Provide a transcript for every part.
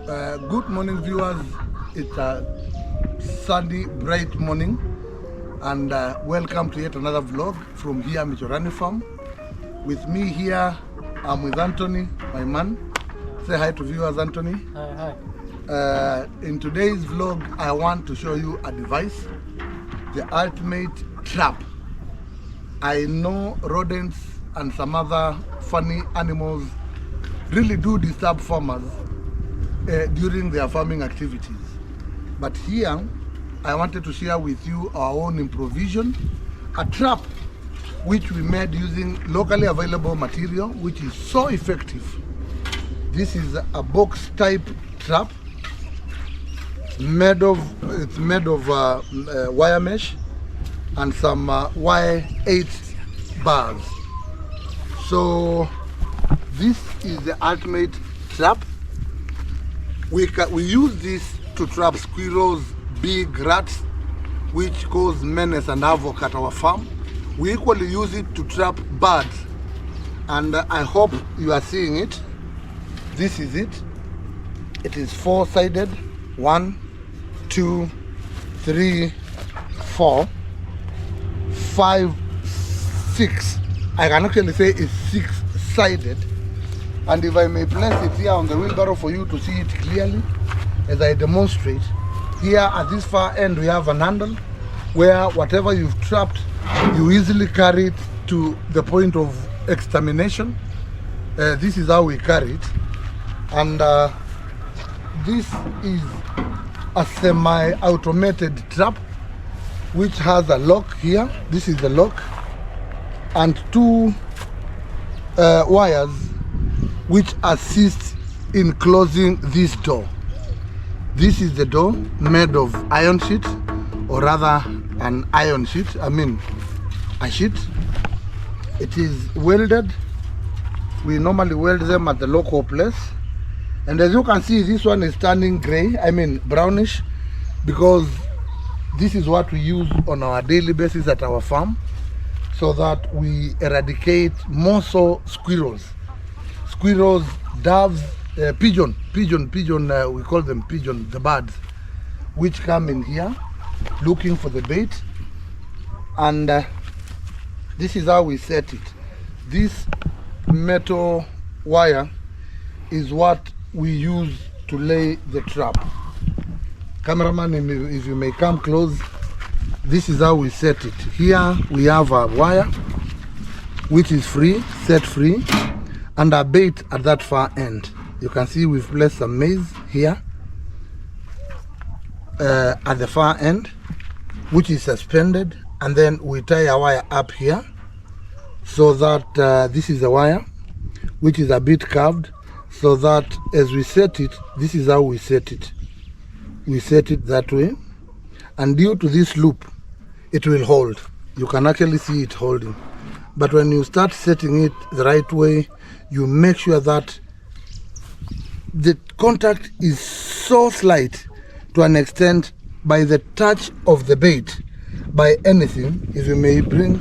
Good morning, viewers. It's a sunny, bright morning, and welcome to yet another vlog from here, Michorani Farm. With me here, I'm with Anthony, my man. Say hi to viewers, Anthony. Hi. In today's vlog, I want to show you a device, the ultimate trap. I know rodents and some other funny animals really do disturb farmers during their farming activities. But here, I wanted to share with you our own improvisation, a trap which we made using locally available material, which is so effective. This is a box type trap made of wire mesh and some wire 8 bars. So this is the ultimate trap. We use this to trap squirrels, big rats, which cause menace and havoc at our farm. We equally use it to trap birds, and I hope you are seeing it. This is it. It is 4-sided. 1, 2, 3, 4, 5, 6. I can actually say it's 6-sided. And if I may place it here on the wheelbarrow for you to see it clearly as I demonstrate, here at this far end we have an handle where whatever you've trapped, you easily carry it to the point of extermination. This is how we carry it. And this is a semi-automated trap which has a lock here. This is the lock, and 2 wires which assist in closing this door. This is the door made of iron sheet, or rather an iron sheet, a sheet. It is welded. We normally weld them at the local place. And as you can see, this one is turning gray, brownish, because this is what we use on our daily basis at our farm, so that we eradicate more so squirrels, doves, pigeon, we call them pigeon, the birds, which come in here looking for the bait. And this is how we set it. This metal wire is what we use to lay the trap. Cameraman, if you may come close, this is how we set it. Here we have a wire which is set free, and a bait at that far end. You can see we've placed some maize here at the far end, which is suspended, and then we tie a wire up here, so that this is a wire which is a bit curved, so that as we set it, this is how we set it. We set it that way, and due to this loop, it will hold. You can actually see it holding. But when you start setting it the right way, you make sure that the contact is so slight to an extent by the touch of the bait by anything. If you may bring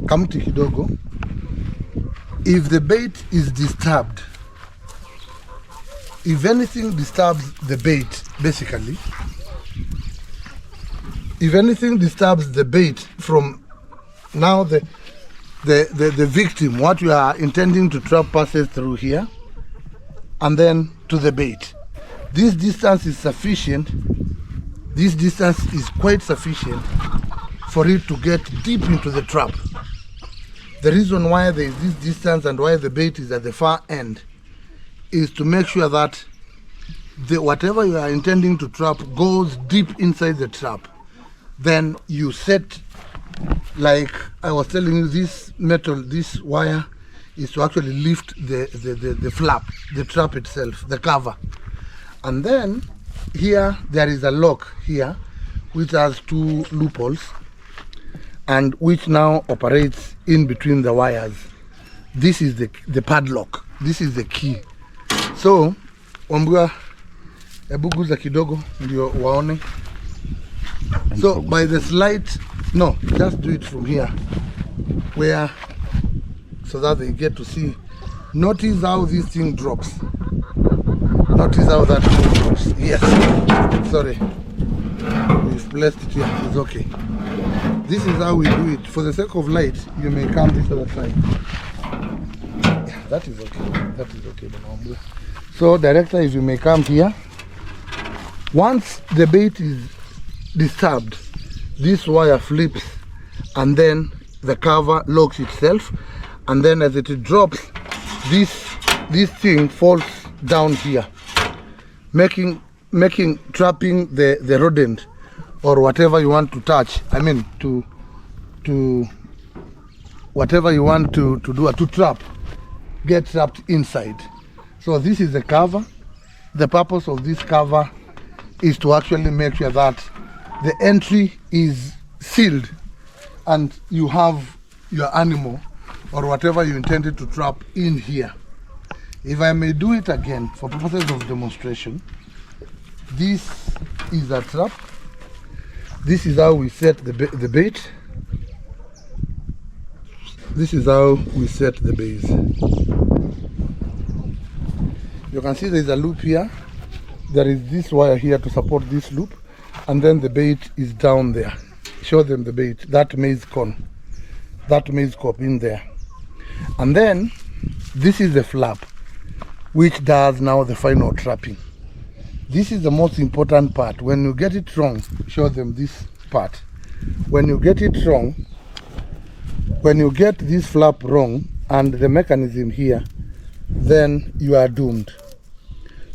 kamti kidogo, if the bait is disturbed, if anything disturbs the bait, basically, if anything disturbs the bait from now the victim, what you are intending to trap, passes through here and then to the bait. This distance is sufficient. This distance is quite sufficient for it to get deep into the trap. The reason why there is this distance and why the bait is at the far end is to make sure that whatever you are intending to trap goes deep inside the trap. Then you set, like I was telling you, this wire is to actually lift the flap, the trap itself, the cover. And then here there is a lock here which has 2 loopholes, and which now operates in between the wires. This is the padlock. This is the key. So ombwa ebuguza kidogo ndio waone. So by the slight, no, just do it from here, where, so that they get to see. Notice how this thing drops. Notice how that looks. Yes. Sorry. We've placed it here. It's okay. This is how we do it. For the sake of light, you may come this other side. Yeah, that is okay. That is okay. So, director, if you may come here. Once the bait is disturbed, this wire flips and then the cover locks itself, and then as it drops, this thing falls down here, making trapping the rodent or whatever you want to touch. I mean to whatever you want to do to trap, get trapped inside. So this is the cover. The purpose of this cover is to actually make sure that the entry is sealed and you have your animal or whatever you intended to trap in here. If I may do it again for purposes of demonstration, this is a trap. This is how we set the bait. This is how we set the bait. You can see there is a loop here. There is this wire here to support this loop, and then the bait is down there. Show them the bait, that maize cone, that maize cob in there. And then this is the flap, which does now the final trapping. This is the most important part. When you get it wrong, show them this part. When you get it wrong, when you get this flap wrong and the mechanism here, then you are doomed.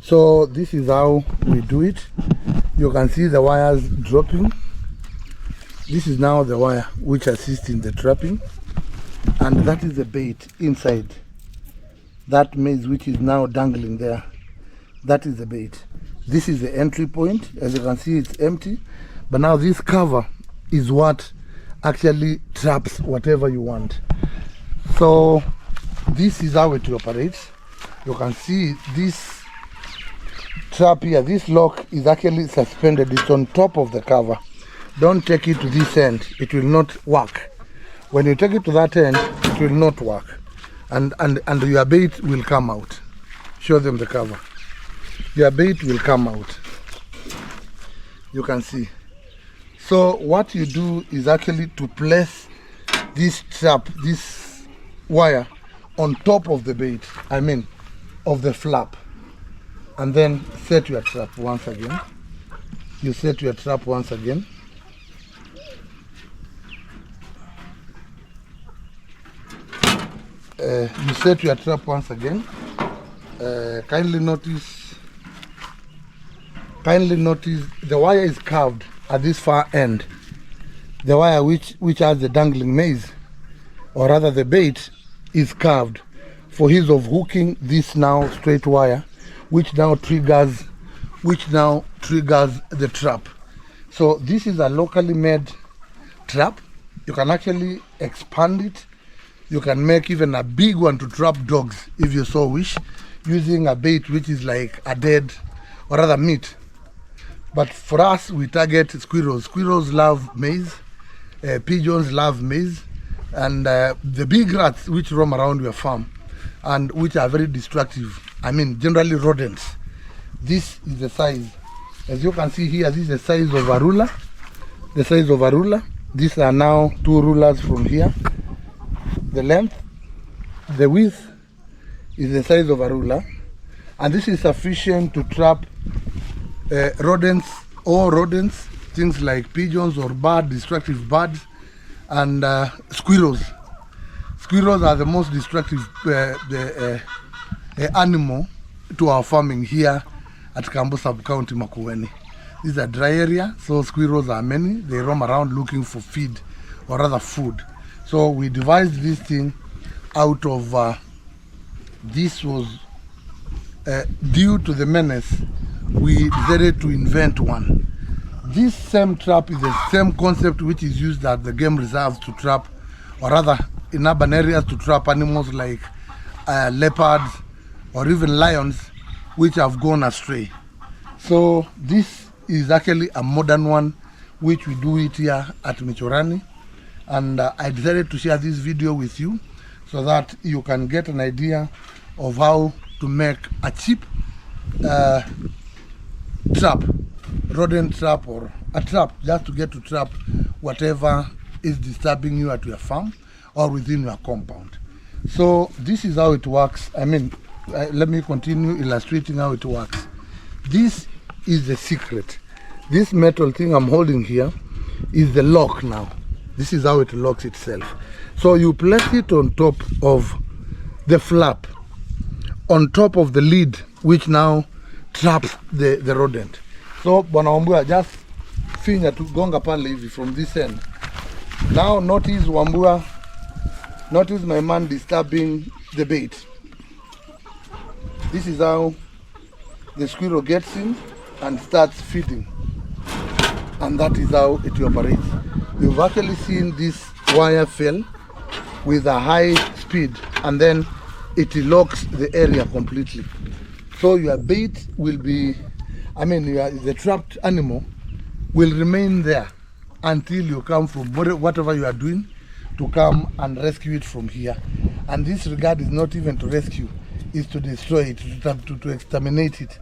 So this is how we do it. You can see the wires dropping. This is now the wire which assists in the trapping, and that is the bait inside. That maize which is now dangling there, that is the bait. This is the entry point. As you can see, it's empty, but now this cover is what actually traps whatever you want. So this is how it operates. You can see this trap here, this lock is actually suspended. It's on top of the cover. Don't take it to this end, it will not work. When you take it to that end, it will not work, and your bait will come out. Show them the cover. Your bait will come out. You can see. So what you do is actually to place this trap, this wire, on top of the bait, I mean of the flap, and then set your trap once again. You set your trap once again. You set your trap once again. Kindly notice the wire is curved at this far end. The wire which has the dangling maize, or rather the bait, is curved for ease of hooking this now straight wire, which now triggers the trap. So this is a locally made trap. You can actually expand it. You can make even a big one to trap dogs if you so wish, using a bait which is like a dead, or rather meat. But for us, we target squirrels. Squirrels love maize, pigeons love maize, and the big rats which roam around your farm and which are very destructive. I mean, generally rodents. This is the size. As you can see here, this is the size of a ruler. The size of a ruler. These are now 2 rulers from here. The length, the width is the size of a ruler, and this is sufficient to trap rodents, things like pigeons or destructive birds, and squirrels. Squirrels are the most destructive animal to our farming here at Kambo Sub-County, Makueni. This is a dry area, so squirrels are many. They roam around looking for feed, or rather food. So we devised this thing out of, this was due to the menace, we decided to invent one. This same trap is the same concept which is used at the game reserves to trap, or rather in urban areas to trap animals like leopards or even lions which have gone astray. So this is actually a modern one which we do it here at Michorani. And I decided to share this video with you so that you can get an idea of how to make a cheap trap, rodent trap, or a trap, just to get to trap whatever is disturbing you at your farm or within your compound. So this is how it works. I mean, let me continue illustrating how it works. This is the secret. This metal thing I'm holding here is the lock now. This is how it locks itself. So you place it on top of the flap, on top of the lid, which now traps the rodent. So Bwana Wambua, just finger to gonga pale hivi from this end. Now notice Wambua, notice my man disturbing the bait. This is how the squirrel gets in and starts feeding. And that is how it operates. You've actually seen this wire fell with a high speed, and then it locks the area completely. So your bait will be, the trapped animal will remain there until you come from whatever you are doing to come and rescue it from here. And this regard is not even to rescue, is to destroy it, to exterminate it.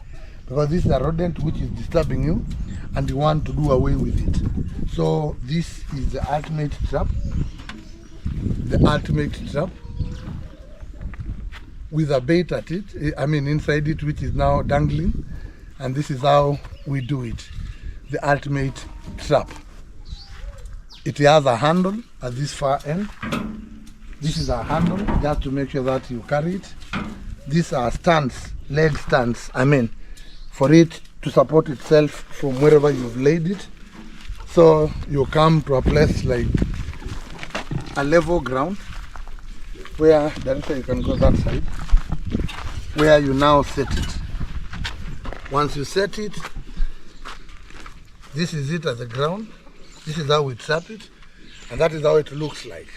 Because this is a rodent which is disturbing you and you want to do away with it. So this is the ultimate trap. The ultimate trap with a bait at it, inside it, which is now dangling. And this is how we do it. The ultimate trap. It has a handle at this far end. This is a handle just to make sure that you carry it. These are stands, leg stands, for it to support itself from wherever you've laid it. So you come to a place like a level ground where directly you can go that side, where you now set it. Once you set it, this is it at the ground. This is how we trap it, and that is how it looks like.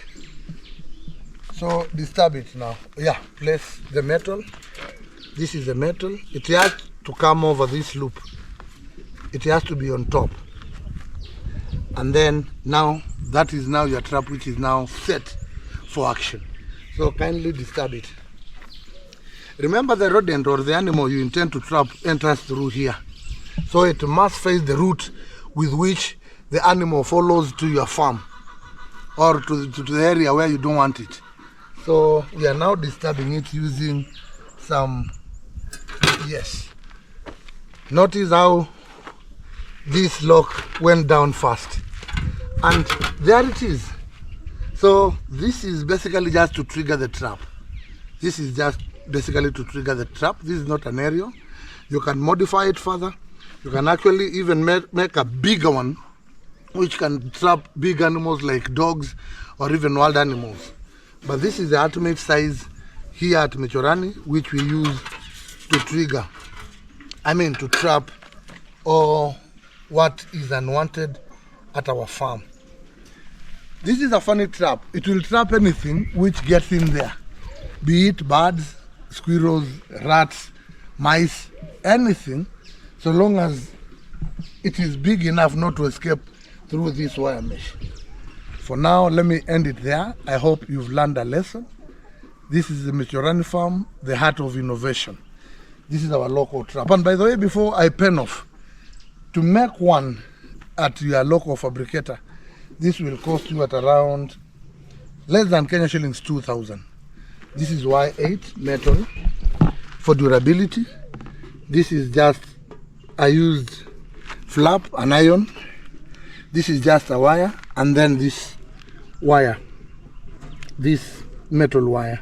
So disturb it now. Yeah, place the metal. This is the metal. It has to come over this loop. It has to be on top. And then now, that is now your trap, which is now set for action. So kindly disturb it. Remember, the rodent or the animal you intend to trap enters through here. So it must face the route with which the animal follows to your farm or to the area where you don't want it. So we are now disturbing it using some, yes. Notice how this lock went down fast. And there it is. So this is basically just to trigger the trap. This is just basically to trigger the trap. This is not an aerial. You can modify it further. You can actually even make a bigger one, which can trap big animals like dogs or even wild animals. But this is the ultimate size here at Mechorani, which we use to trigger, to trap or what is unwanted at our farm. This is a funny trap. It will trap anything which gets in there, be it birds, squirrels, rats, mice, anything, so long as it is big enough not to escape through this wire mesh. For now, let me end it there. I hope you've learned a lesson. This is the Mechorani farm, the heart of innovation. This is our local trap. And by the way, before I pen off, to make one at your local fabricator, this will cost you at around less than Kenya shillings 2,000. This is Y8 metal for durability. This is just I used flap, an iron. This is just a wire, and then this wire, this metal wire.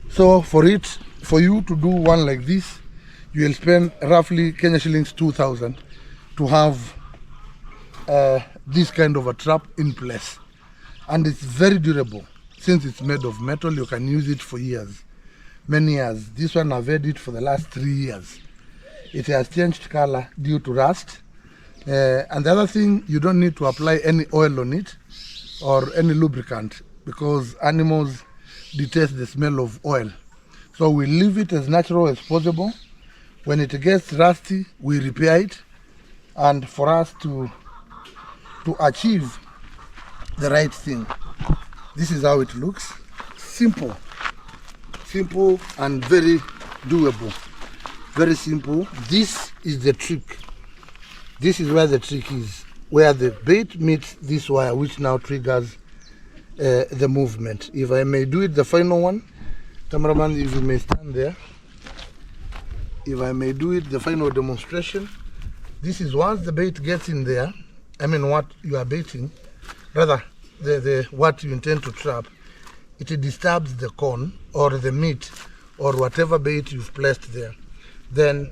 So for you to do one like this, you will spend roughly Kenya shillings 2,000 to have this kind of a trap in place. And it's very durable. Since it's made of metal, you can use it for years, many years. This one I've had it for the last 3 years. It has changed color due to rust. And the other thing, you don't need to apply any oil on it or any lubricant, because animals detest the smell of oil. So we leave it as natural as possible. When it gets rusty, we repair it. And for us to achieve the right thing, this is how it looks. Simple and very doable. Very simple. This is the trick. This is where the trick is, where the bait meets this wire, which now triggers the movement. If I may do it, the final one, cameraman, if you may stand there. If I may do it, the final demonstration. This is once the bait gets in there, I mean what you are baiting, rather the what you intend to trap, it disturbs the corn or the meat or whatever bait you've placed there. Then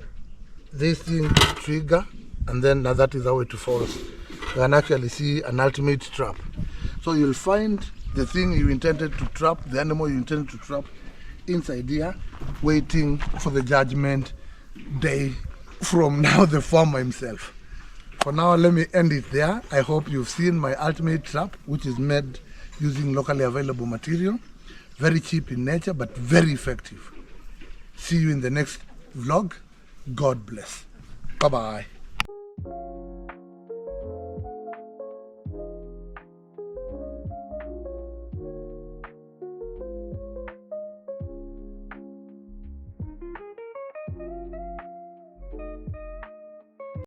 this thing trigger, and then that is how it falls. You can actually see an ultimate trap. So you'll find the thing you intended to trap, the animal you intended to trap, inside here, waiting for the judgment day from now the farmer himself. For now, let me end it there. I hope you've seen my ultimate trap, which is made using locally available material. Very cheap in nature, but very effective. See you in the next vlog. God bless. Bye-bye.